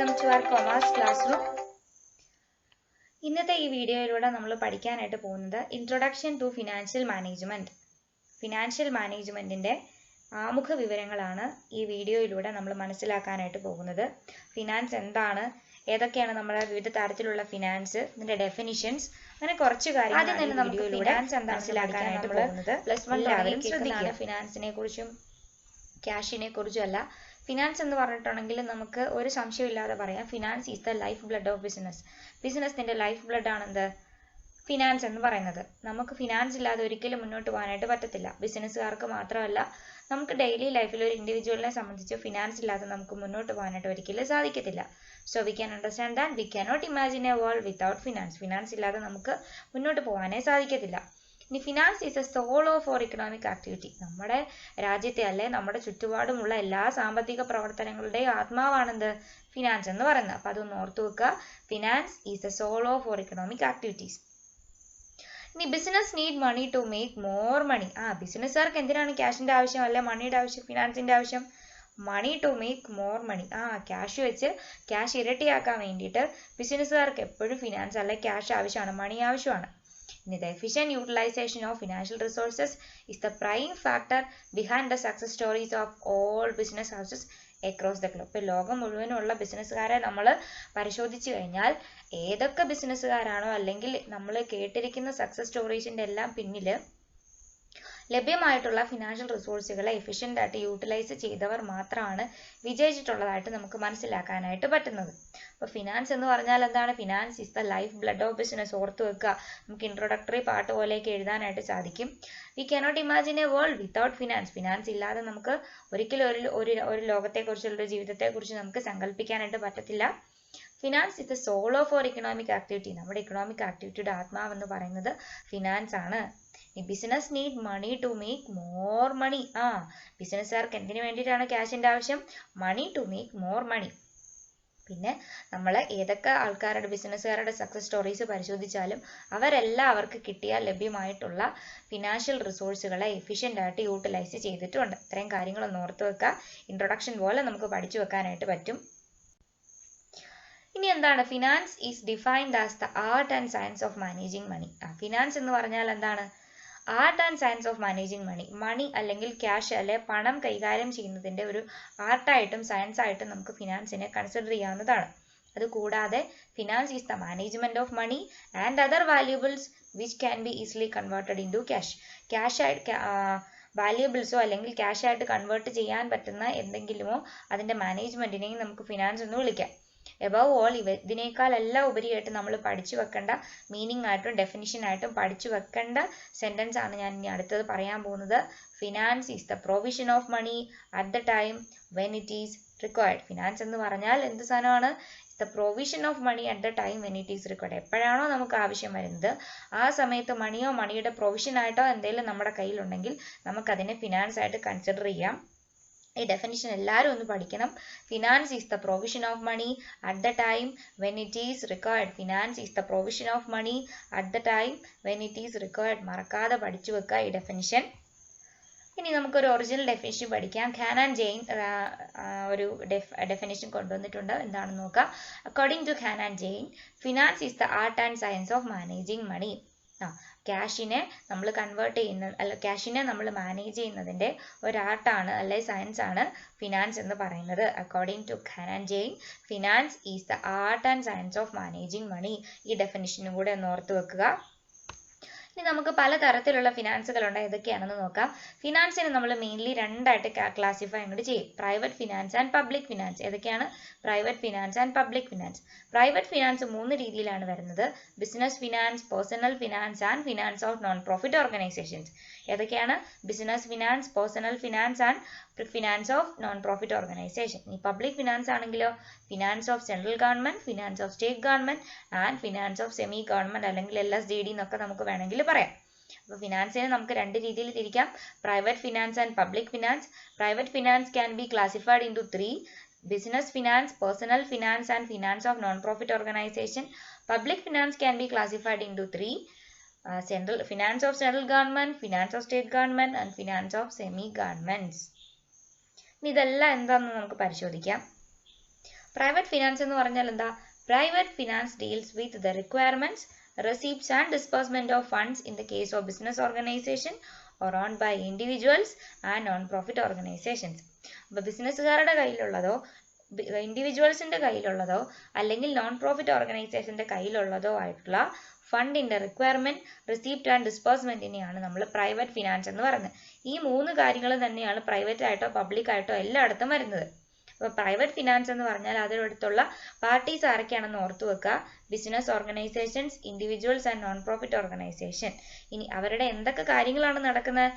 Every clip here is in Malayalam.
Welcome to our Commerce classroom. ഇന്നത്തെ ഈ വീഡിയോയിലൂടെ നമ്മൾ പഠിക്കാനായിട്ട് പോകുന്നത് introduction to financial management. Financial മാനേജ്മെന്റിന്റെ ആമുഖ വിവരങ്ങളാണ് ഈ വീഡിയോയിലൂടെ നമ്മൾ മനസ്സിലാക്കാനായിട്ട് പോകുന്നത്. ഫിനാൻസ് എന്താണ്, ഏതൊക്കെയാണ് നമ്മുടെ വിവിധ തരത്തിലുള്ള ഫിനാൻസ്, ഇതിന്റെ ഡെഫിനിഷൻസ്, അങ്ങനെ കുറച്ച് കാര്യങ്ങൾ ഫിനാൻസ് എന്താണ് മനസ്സിലാക്കാനായിട്ട് പോകുന്നത്. പ്ലസ് 1 എല്ലാവരും ശ്രദ്ധിക്കുക. ഫിനാൻസിനെ കുറിച്ചും ക്യാഷിനെ കുറിച്ചും അല്ല. ഫിനാൻസ് എന്ന് പറഞ്ഞിട്ടുണ്ടെങ്കിൽ നമുക്ക് ഒരു സംശയമില്ലാതെ പറയാം, finance is the lifeblood of business. ബിസിനസിന്റെ ലൈഫ് ബ്ലഡ് ആണ് എന്ത്, ഫിനാൻസ് എന്ന് പറയുന്നത്. നമുക്ക് ഫിനാൻസ് ഇല്ലാതെ ഒരിക്കലും മുന്നോട്ട് പോകാനായിട്ട് പറ്റത്തില്ല. ബിസിനസ്സുകാർക്ക് മാത്രമല്ല, നമുക്ക് ഡെയിലി ലൈഫിൽ ഒരു ഇൻഡിവിജ്വലിനെ സംബന്ധിച്ച് ഫിനാൻസ് ഇല്ലാതെ നമുക്ക് മുന്നോട്ട് പോകാനായിട്ട് ഒരിക്കലും സാധിക്കത്തില്ല. So we can understand that we cannot imagine a world without finance. Finance ഇല്ലാതെ നമുക്ക് മുന്നോട്ട് പോകാനേ സാധിക്കത്തില്ല. ഇനി finance is a soul of economic activity. നമ്മുടെ രാജ്യത്തെ അല്ലെ നമ്മുടെ ചുറ്റുപാടുമുള്ള എല്ലാ സാമ്പത്തിക പ്രവർത്തനങ്ങളുടെയും ആത്മാവാണെന്ത്, ഫിനാൻസ് എന്ന് പറയുന്നത്. അപ്പൊ അതൊന്ന് ഓർത്തു വെക്കുക. Finance is a soul of economic activities. ഇനി business need money to make more money. ബിസിനസ്സുകാർക്ക് എന്തിനാണ് ക്യാഷിന്റെ ആവശ്യം, അല്ലെ മണിയുടെ ആവശ്യം, ഫിനാൻസിന്റെ ആവശ്യം? Money to make more money. Cash വെച്ച് ക്യാഷ് ഇരട്ടിയാക്കാൻ വേണ്ടിയിട്ട് ബിസിനസ്സുകാർക്ക് എപ്പോഴും ഫിനാൻസ് അല്ലെ ക്യാഷ് ആവശ്യമാണ്, മണി ആവശ്യമാണ്. The efficient utilization of financial resources is the prime factor behind the success stories of all business houses across the globe. ഇപ്പോൾ ലോകം മുഴുവനുള്ള ബിസിനസ്സുകാരെ നമ്മൾ പരിശോധിച്ചു കഴിഞ്ഞാൽ ഏതൊക്കെ ബിസിനസ്സുകാരാണോ അല്ലെങ്കിൽ നമ്മൾ കേട്ടിരിക്കുന്ന സക്സസ് സ്റ്റോറീസിന്റെ എല്ലാം പിന്നിൽ ലഭ്യമായിട്ടുള്ള ഫിനാൻഷ്യൽ റിസോഴ്സുകളെ എഫിഷ്യൻ്റ് ആയിട്ട് യൂട്ടിലൈസ് ചെയ്തവർ മാത്രമാണ് വിജയിച്ചിട്ടുള്ളതായിട്ട് നമുക്ക് മനസ്സിലാക്കാനായിട്ട് പറ്റുന്നത്. അപ്പോൾ ഫിനാൻസ് എന്ന് പറഞ്ഞാൽ എന്താണ്? Finance is the lifeblood of business. ഓർത്ത് വെക്കുക. നമുക്ക് ഇൻട്രൊഡക്ടറി പാർട്ട് പോലെയൊക്കെ എഴുതാനായിട്ട് സാധിക്കും. We cannot imagine a world without finance. Finance ഇല്ലാതെ നമുക്ക് ഒരിക്കലും ഒരു ലോകത്തെക്കുറിച്ചുള്ള ഒരു ജീവിതത്തെക്കുറിച്ച് നമുക്ക് സങ്കല്പിക്കാനായിട്ട് പറ്റത്തില്ല. Finance is the soul of economic activity. നമ്മുടെ ഇക്കണോമിക് ആക്ടിവിറ്റിയുടെ ആത്മാവെന്ന് പറയുന്നത് ഫിനാൻസ് ആണ്. Business need money to make more money. ബിസിനസ്സുകാർക്ക് എന്തിനു വേണ്ടിയിട്ടാണ് ക്യാഷിന്റെ ആവശ്യം? Money to make more money. പിന്നെ നമ്മൾ ഏതൊക്കെ ആൾക്കാരുടെ ബിസിനസ്സുകാരുടെ സക്സസ് സ്റ്റോറീസ് പരിശോധിച്ചാലും അവരെല്ലാം അവർക്ക് കിട്ടിയ ലഭ്യമായിട്ടുള്ള ഫിനാൻഷ്യൽ റിസോഴ്സുകളെ എഫിഷ്യൻ്റ് ആയിട്ട് യൂട്ടിലൈസ് ചെയ്തിട്ടുണ്ട്. ഇത്രയും കാര്യങ്ങളൊന്ന് ഓർത്ത് വെക്കുക. ഇൻട്രൊഡക്ഷൻ പോലെ നമുക്ക് പഠിച്ചു വെക്കാനായിട്ട് പറ്റും. ഇനി എന്താണ്? Finance is defined as the art and science of managing money. Finance എന്ന് പറഞ്ഞാൽ എന്താണ്? Art and science of managing money. Money അല്ലെങ്കിൽ ക്യാഷ് അല്ലെ പണം കൈകാര്യം ചെയ്യുന്നതിന്റെ ഒരു ആർട്ടായിട്ടും സയൻസ് ആയിട്ടും നമുക്ക് ഫിനാൻസിനെ കൺസിഡർ ചെയ്യാവുന്നതാണ്. അതുകൂടാതെ finance is the management of money and other valuables which can be easily converted into cash. Cash വാല്യൂബിൾസോ അല്ലെങ്കിൽ ക്യാഷ് ആയിട്ട് കൺവേർട്ട് ചെയ്യാൻ പറ്റുന്ന എന്തെങ്കിലുമോ അതിന്റെ മാനേജ്മെന്റിനെയും നമുക്ക് ഫിനാൻസ് എന്ന് വിളിക്കാം. എബവ് ഓൾ ഇതിനേക്കാളെല്ലാം ഉപരിയായിട്ട് നമ്മൾ പഠിച്ചു വെക്കേണ്ട മീനിങ് ആയിട്ടും ഡെഫിനിഷൻ ആയിട്ടും പഠിച്ചു വെക്കേണ്ട സെന്റൻസ് ആണ് ഞാൻ ഇനി അടുത്തത് പറയാൻ പോകുന്നത്. Finance is the provision of money at the time when it is required. Finance എന്ന് പറഞ്ഞാൽ എന്ത് സാധനമാണ്? The provision of money at the time when it is required. എപ്പോഴാണോ നമുക്ക് ആവശ്യം വരുന്നത് ആ സമയത്ത് മണിയോ മണിയുടെ പ്രൊവിഷൻ ആയിട്ടോ എന്തെങ്കിലും നമ്മുടെ കയ്യിലുണ്ടെങ്കിൽ നമുക്കതിനെ ഫിനാൻസ് ആയിട്ട് കൺസിഡർ ചെയ്യാം. ഈ ഡെഫിനിഷൻ എല്ലാവരും ഒന്ന് പഠിക്കണം. Finance is the provision of money at the time when it is required. Finance is the provision of money at the time when it is required. മറക്കാതെ പഠിച്ചു വെക്കുക ഈ ഡെഫിനിഷൻ. ഇനി നമുക്കൊരു ഒറിജിനൽ ഡെഫിനിഷൻ പഠിക്കാം. ഖാൻ ആൻഡ് ജെയിൻ ഒരു ഡെഫിനിഷൻ കൊണ്ടുവന്നിട്ടുണ്ട്. എന്താണെന്ന് നോക്കാം. According to Khan and Jain, finance is the art and science of managing money. ക്യാഷിനെ നമ്മൾ കൺവേർട്ട് ചെയ്യുന്ന ക്യാഷിനെ നമ്മൾ മാനേജ് ചെയ്യുന്നതിന്റെ ഒരു ആർട്ടാണ് അല്ലെ സയൻസ് ആണ് ഫിനാൻസ് എന്ന് പറയുന്നത്. According to Khan and Jain, finance is the art and science of managing money. ഈ ഡെഫിനിഷനും കൂടെ ഒന്ന് ഓർത്ത് വെക്കുക. ഇനി നമുക്ക് പലതരത്തിലുള്ള ഫിനാൻസുകളുണ്ട്. ഏതൊക്കെയാണെന്ന് നോക്കാം. ഫിനാൻസിനെ നമ്മൾ മെയിൻലി രണ്ടായിട്ട് ക്ലാസിഫൈ അങ്ങോട്ട് ചെയ്യും. Private finance and public finance. ഏതൊക്കെയാണ്? Private finance and public finance. Private finance 3 രീതിയിലാണ് വരുന്നത്. Business finance, personal finance and finance of non profit organisations. ഏതൊക്കെയാണ്? Business finance, personal finance and finance of non profit organisation. ഈ പബ്ലിക് ഫിനാൻസ് ആണെങ്കിലോ finance of central government, finance of state government and finance of semi government അല്ലെങ്കിൽ LSDD എന്നൊക്കെ നമുക്ക് വേണമെങ്കിൽ പറയാം. അപ്പോൾ ഫിനാൻസിനെ നമുക്ക് 2 രീതിയിൽ തിരിക്കാം. Private finance and public finance. Private finance can be classified into 3: business finance, personal finance and finance of non-profit organization. Public finance can be classified into 3: finance of central government, finance of state government and finance of semi governments. ഇതെല്ലാം എന്താണെന്ന് നമുക്ക് പരിശോധിക്കാം. പ്രൈവറ്റ് ഫിനാൻസ് എന്ന് പറഞ്ഞാൽ എന്താ? Private finance deals with the requirements, receipts and disbursement of funds in the case of business organization or owned by individuals and non-profit organizations. അപ്പോൾ ബിസിനസ്സുകാരുടെ കയ്യിലുള്ളതോ ഇൻഡിവിജ്വൽസിന്റെ കയ്യിലുള്ളതോ അല്ലെങ്കിൽ നോൺ പ്രോഫിറ്റ് ഓർഗനൈസേഷന്റെ കയ്യിലുള്ളതോ ആയിട്ടുള്ള ഫണ്ടിന്റെ റിക്വയർമെന്റ്, റിസീപ്റ്റ് ആൻഡ് ഡിസ്ബേഴ്സ്മെന്റിനെയാണ് നമ്മൾ പ്രൈവറ്റ് ഫിനാൻസ് എന്ന് പറയുന്നത്. ഈ 3 കാര്യങ്ങൾ തന്നെയാണ് പ്രൈവറ്റ് ആയിട്ടോ പബ്ലിക് ആയിട്ടോ എല്ലായിടത്തും വരുന്നത്. അപ്പോൾ പ്രൈവറ്റ് ഫിനാൻസ് എന്ന് പറഞ്ഞാൽ അതിനടുത്തുള്ള പാർട്ടീസ് ആരൊക്കെയാണെന്ന് ഓർത്തു വെക്കുക. Business organisations, individuals and non profit organisation. ഇനി അവരുടെ എന്തൊക്കെ കാര്യങ്ങളാണ് നടക്കുന്നത്?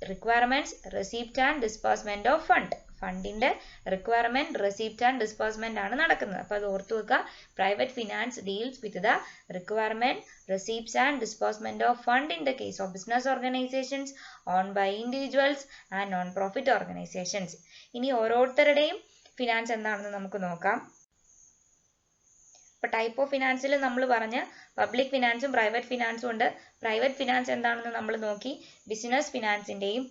Requirements, receipt and disbursement of fund. ഫണ്ടിന്റെ റിക്വയർമെന്റ്, റെസിപ്റ്റ് ആൻഡ് ഡിസ്ബേഴ്സ്മെന്റ് ആണ് നടക്കുന്നത്. അപ്പോൾ അത് ഓർത്തു വെക്കുക. Private finance deals with the requirement, receipts and disbursement of fund in the case of business organizations owned by individuals and non-profit organizations. ഇനി ഓരോരുത്തരുടെയും ഫിനാൻസ് എന്താണെന്ന് നമുക്ക് നോക്കാം. ഇപ്പൊ ടൈപ്പ് ഓഫ് ഫിനാൻസിൽ നമ്മൾ പറഞ്ഞ പബ്ലിക് ഫിനാൻസും പ്രൈവറ്റ് ഫിനാൻസും ഉണ്ട്. പ്രൈവറ്റ് ഫിനാൻസ് എന്താണെന്ന് നമ്മൾ നോക്കി. ബിസിനസ് ഫിനാൻസിന്റെയും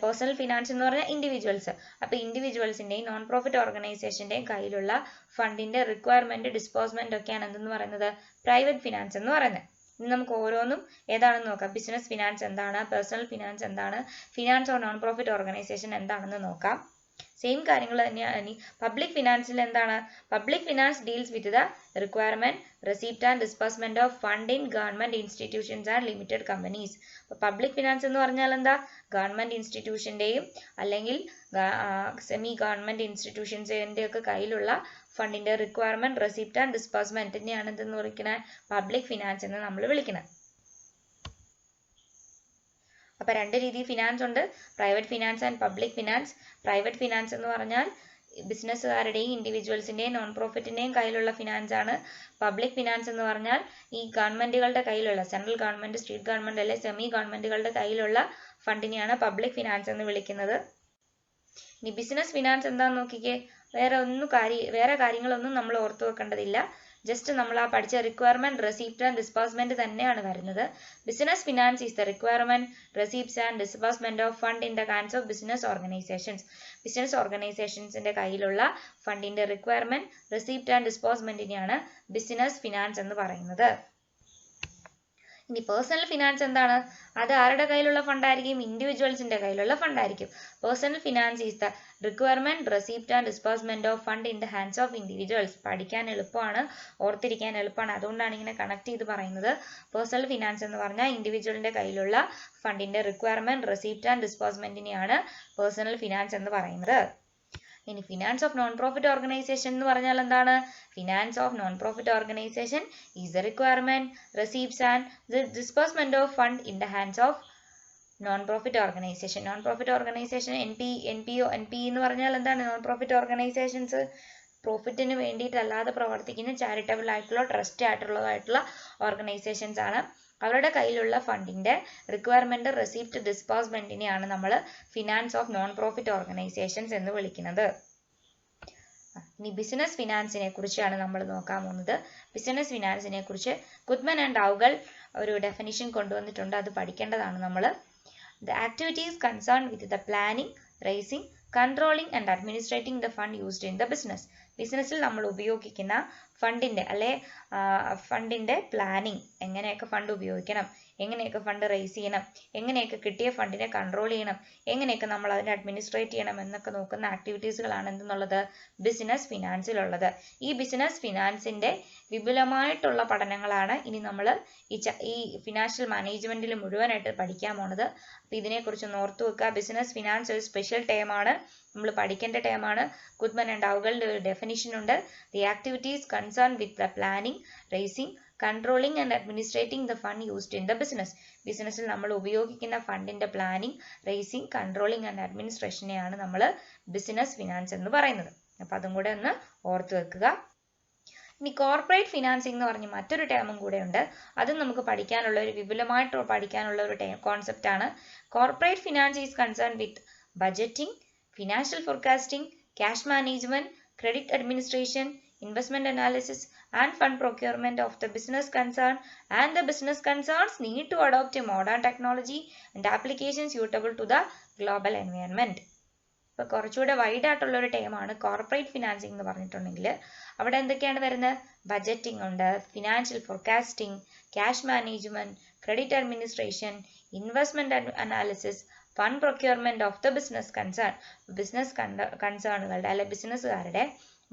പേഴ്സണൽ ഫിനാൻസ് എന്ന് പറഞ്ഞാൽ ഇൻഡിവിജ്വൽസ്. അപ്പൊ ഇൻഡിവിജ്വൽസിന്റെയും നോൺ പ്രോഫിറ്റ് ഓർഗനൈസേഷന്റെയും കയ്യിലുള്ള ഫണ്ടിന്റെ റിക്വയർമെന്റ്, ഡിസ്ബേഴ്സ്മെന്റ് ഒക്കെയാണ് എന്തെന്ന് പറയുന്നത്? പ്രൈവറ്റ് ഫിനാൻസ് എന്ന് പറയുന്നത്. ഇനി നമുക്ക് ഓരോന്നും ഏതാണെന്ന് നോക്കാം. ബിസിനസ് ഫിനാൻസ് എന്താണ്, പേഴ്സണൽ ഫിനാൻസ് എന്താണ്, finance or non profit organisation എന്താണെന്ന് നോക്കാം. സെയിം കാര്യങ്ങൾ തന്നെയാണ്. പബ്ലിക് ഫിനാൻസിൽ എന്താണ്? Public finance deals with the requirement, receipt and disbursement of fund in government institutions and limited companies. അപ്പോൾ പബ്ലിക് ഫിനാൻസ് എന്ന് പറഞ്ഞാൽ എന്താ? ഗവൺമെന്റ് ഇൻസ്റ്റിറ്റ്യൂഷന്റെയും അല്ലെങ്കിൽ സെമി ഗവൺമെന്റ് ഇൻസ്റ്റിറ്റ്യൂഷൻസിന്റെ ഒക്കെ കയ്യിലുള്ള ഫണ്ടിന്റെ റിക്വയർമെന്റ്, റെസിപ്റ്റ് ആൻഡ് ഡിസ്ബേഴ്സ്മെന്റിനെയാണ് എന്തെന്ന് വിളിക്കുന്നത്? പബ്ലിക് ഫിനാൻസ് എന്ന് നമ്മൾ വിളിക്കുന്നത്. അപ്പൊ 2 രീതി ഫിനാൻസ് ഉണ്ട്. Private finance and public finance. Private finance എന്ന് പറഞ്ഞാൽ ബിസിനസ്സുകാരുടെയും ഇൻഡിവിജ്വൽസിന്റെയും നോൺ പ്രോഫിറ്റിന്റെയും കയ്യിലുള്ള ഫിനാൻസ് ആണ്. പബ്ലിക് ഫിനാൻസ് എന്ന് പറഞ്ഞാൽ ഈ ഗവൺമെന്റുകളുടെ കയ്യിലുള്ള, സെൻട്രൽ ഗവൺമെന്റ്, സ്റ്റേറ്റ് ഗവൺമെന്റ് അല്ലെ സെമി ഗവൺമെന്റുകളുടെ കയ്യിലുള്ള ഫണ്ടിനെയാണ് പബ്ലിക് ഫിനാൻസ് എന്ന് വിളിക്കുന്നത്. ഇനി ബിസിനസ് ഫിനാൻസ് എന്താന്ന് നോക്കിക്കേ. വേറെ കാര്യങ്ങളൊന്നും നമ്മൾ ഓർത്തു വെക്കേണ്ടതില്ല. ജസ്റ്റ് നമ്മൾ ആ പഠിച്ച റിക്വയർമെന്റ്, റെസിപ്റ്റ് ആൻഡ് ഡിസ്ബേഴ്സ്മെന്റ് തന്നെയാണ് വരുന്നത്. Business finance is the requirement, receipts and disbursement of fund in the hands of business organisations. Business ഓർഗനൈസേഷൻസിന്റെ കയ്യിലുള്ള ഫണ്ടിന്റെ റിക്വയർമെന്റ്, റെസിപ്റ്റ് ആൻഡ് ഡിസ്ബേഴ്സ്മെന്റിനെയാണ് ബിസിനസ് ഫിനാൻസ് എന്ന് പറയുന്നത്. ഇനി പേഴ്സണൽ ഫിനാൻസ് എന്താണ്? അത് ആരുടെ കയ്യിലുള്ള ഫണ്ടായിരിക്കും? ഇൻഡിവിജ്വൽസിന്റെ കയ്യിലുള്ള ഫണ്ടായിരിക്കും. Personal finance is the requirement, receipt and disbursement of fund in the hands of individuals. പഠിക്കാൻ എളുപ്പമാണ്, ഓർത്തിരിക്കാൻ എളുപ്പമാണ്. അതുകൊണ്ടാണ് ഇങ്ങനെ കണക്ട് ചെയ്ത് പറയുന്നത്. പേഴ്സണൽ ഫിനാൻസ് എന്ന് പറഞ്ഞാൽ ഇൻഡിവിജ്വലിന്റെ കയ്യിലുള്ള ഫണ്ടിന്റെ റിക്വയർമെന്റ്, റെസിപ്റ്റ് ആൻഡ് ഡിസ്ബേഴ്സ്മെന്റിനെയാണ് പേഴ്സണൽ ഫിനാൻസ് എന്ന് പറയുന്നത്. ഇനി finance of non profit organisation എന്ന് പറഞ്ഞാൽ എന്താണ്? Finance of non profit organisation is the requirement, receipts and the disbursement of fund in the hands of non profit organisation. Non profit organisation NPO എന്ന് പറഞ്ഞാൽ എന്താണ്? നോൺ പ്രോഫിറ്റ് ഓർഗനൈസേഷൻസ് പ്രോഫിറ്റിന് വേണ്ടിയിട്ടല്ലാതെ പ്രവർത്തിക്കുന്ന ചാരിറ്റബിൾ ആയിട്ടുള്ള, ട്രസ്റ്റ് ആയിട്ടുള്ളതായിട്ടുള്ള ഓർഗനൈസേഷൻസ് ആണ്. അവരുടെ കയ്യിലുള്ള ഫണ്ടിന്റെ റിക്വയർമെന്റ്, റെസിപ്റ്റ്, ഡിസ്ബേഴ്സ്മെന്റിനെയാണ് നമ്മൾ finance of non profit organisations എന്ന് വിളിക്കുന്നത്. ഇനി ബിസിനസ് ഫിനാൻസിനെ കുറിച്ചാണ് നമ്മൾ നോക്കാൻ പോകുന്നത്. ബിസിനസ് ഫിനാൻസിനെ കുറിച്ച് ഗുഡ്മൻ ആൻഡ് ഡൗഗൽ ഒരു ഡെഫിനിഷൻ കൊണ്ടുവന്നിട്ടുണ്ട്. അത് പഠിക്കേണ്ടതാണ് നമ്മൾ. The activities concerned with the planning, raising, controlling and administrating the fund used in the business. ബിസിനസ്സിൽ നമ്മൾ ഉപയോഗിക്കുന്ന ഫണ്ടിന്റെ പ്ലാനിങ്, എങ്ങനെയൊക്കെ ഫണ്ട് ഉപയോഗിക്കണം, എങ്ങനെയൊക്കെ ഫണ്ട് റേസ് ചെയ്യണം, എങ്ങനെയൊക്കെ കിട്ടിയ ഫണ്ടിനെ കൺട്രോൾ ചെയ്യണം, എങ്ങനെയൊക്കെ നമ്മൾ അതിനെ അഡ്മിനിസ്ട്രേറ്റ് ചെയ്യണം എന്നൊക്കെ നോക്കുന്ന ആക്ടിവിറ്റീസുകളാണ് എന്തെന്നുള്ളത് ബിസിനസ് ഫിനാൻസിലുള്ളത്. ഈ ബിസിനസ് ഫിനാൻസിന്റെ വിപുലമായിട്ടുള്ള പഠനങ്ങളാണ് ഇനി നമ്മൾ ഈ ഫിനാൻഷ്യൽ മാനേജ്മെന്റിൽ മുഴുവനായിട്ട് പഠിക്കാൻ പോണത്. അപ്പൊ ഇതിനെക്കുറിച്ച് ഓർത്തു വെക്കുക. ബിസിനസ് ഫിനാൻസ് ഒരു സ്പെഷ്യൽ ടേമാണ്, നമ്മൾ പഠിക്കേണ്ട ടേമാണ്. ഗുഡ്മൻ ആൻഡ് ഡൗഗലിന്റെ ഒരു ഡെഫിനിഷൻ ഉണ്ട്. The activities concern with the planning, raising, controlling and administrating the fund used in the business. ബിസിനസ്സിൽ നമ്മൾ ഉപയോഗിക്കുന്ന ഫണ്ടിന്റെ പ്ലാനിങ്, റേസിംഗ്, കൺട്രോളിംഗ് ആൻഡ് അഡ്മിനിസ്ട്രേഷനെയാണ് നമ്മൾ ബിസിനസ് ഫിനാൻസ് എന്ന് പറയുന്നത്. അപ്പൊ അതും കൂടെ ഒന്ന് ഓർത്തു വെക്കുക. ഇനി കോർപ്പറേറ്റ് ഫിനാൻസിംഗ് എന്ന് പറഞ്ഞ് മറ്റൊരു ടേമും കൂടെ ഉണ്ട്. അതും നമുക്ക് പഠിക്കാനുള്ള ഒരു വിപുലമായിട്ട് പഠിക്കാനുള്ള ഒരു കോൺസെപ്റ്റ് ആണ്. Corporate finance is concern with budgeting, financial forecasting, cash management, credit administration, investment analysis and fund procurement of the business concern, and the business concerns need to adopt a modern technology and applications suitable to the global environment. ഇപ്പോൾ കുറച്ചുകൂടെ വൈഡ് ആയിട്ടുള്ള ഒരു ടേമാണ് കോർപ്പറേറ്റ് ഫിനാൻസിങ് എന്ന് പറഞ്ഞിട്ടുണ്ടെങ്കിൽ അവിടെ എന്തൊക്കെയാണ് വരുന്നത്? ബജറ്റിംഗ് ഉണ്ട്, financial forecasting, cash management, credit administration, investment analysis, fund procurement of the business കൺസേണുകളുടെ അല്ലെ ബിസിനസ്സുകാരുടെ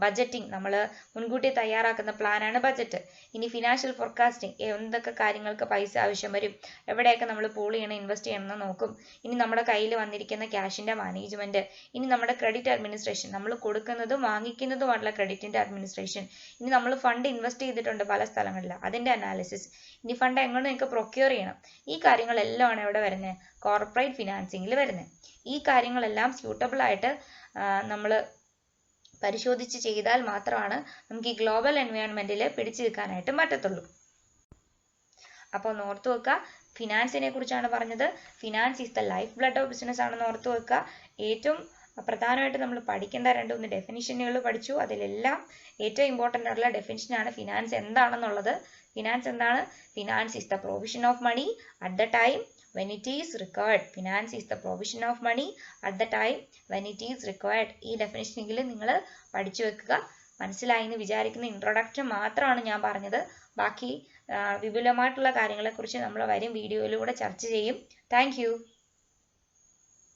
ബജറ്റിംഗ്, നമ്മൾ മുൻകൂട്ടി തയ്യാറാക്കുന്ന പ്ലാനാണ് ബജറ്റ്. ഇനി ഫിനാൻഷ്യൽ ഫോർകാസ്റ്റിംഗ്, എന്തൊക്കെ കാര്യങ്ങൾക്ക് പൈസ ആവശ്യം വരും, എവിടെയൊക്കെ നമ്മൾ പൂൾ ചെയ്യണം, ഇൻവെസ്റ്റ് ചെയ്യണം എന്ന് നോക്കും. ഇനി നമ്മുടെ കയ്യിൽ വന്നിരിക്കുന്ന ക്യാഷിന്റെ മാനേജ്മെന്റ്, ഇനി നമ്മുടെ ക്രെഡിറ്റ് അഡ്മിനിസ്ട്രേഷൻ, നമ്മൾ കൊടുക്കുന്നതും വാങ്ങിക്കുന്നതുമായിട്ടുള്ള ക്രെഡിറ്റിന്റെ അഡ്മിനിസ്ട്രേഷൻ, ഇനി നമ്മൾ ഫണ്ട് ഇൻവെസ്റ്റ് ചെയ്തിട്ടുണ്ട് പല സ്ഥലങ്ങളിൽ, അതിന്റെ അനാലിസിസ്, ഇനി ഫണ്ട് എങ്ങനെയൊക്കെ പ്രൊക്യൂർ ചെയ്യണം, ഈ കാര്യങ്ങളെല്ലാം എവിടെ വരുന്നത്? കോർപ്പറേറ്റ് ഫിനാൻസിങ്ങിൽ വരുന്നത്. ഈ കാര്യങ്ങളെല്ലാം സ്യൂട്ടബിൾ ആയിട്ട് നമ്മൾ പരിശോധിച്ച് ചെയ്താൽ മാത്രമാണ് നമുക്ക് ഈ ഗ്ലോബൽ എൻവയോൺമെന്റിൽ പിടിച്ചു നിൽക്കാനായിട്ട് പറ്റത്തുള്ളൂ. അപ്പോൾ ഓർത്തു വെക്കുക, ഫിനാൻസിനെ കുറിച്ചാണ് പറഞ്ഞത്. Finance is the lifeblood of business ആണെന്ന് ഓർത്തു വെക്കുക. ഏറ്റവും പ്രധാനമായിട്ട് നമ്മൾ പഠിക്കേണ്ട 2-3 ഡെഫിനിഷനുകൾ പഠിച്ചു. അതിലെല്ലാം ഏറ്റവും ഇമ്പോർട്ടൻ്റ് ആയിട്ടുള്ള ഡെഫിനിഷനാണ് ഫിനാൻസ് എന്താണെന്നുള്ളത്. ഫിനാൻസ് എന്താണ്? Finance is the provision of money at the time when it is required. Finance is the provision of money at the time when it is required. ഈ ഡെഫിനിഷനെങ്കിൽ നിങ്ങൾ പഠിച്ചു വെക്കുക. മനസ്സിലായി എന്ന് വിചാരിക്കുന്ന ഇൻട്രൊഡക്ഷൻ മാത്രമാണ് ഞാൻ പറഞ്ഞത്. ബാക്കി വിപുലമായിട്ടുള്ള കാര്യങ്ങളെക്കുറിച്ച് നമ്മൾ വരും വീഡിയോയിലൂടെ ചർച്ച ചെയ്യും. Thank you.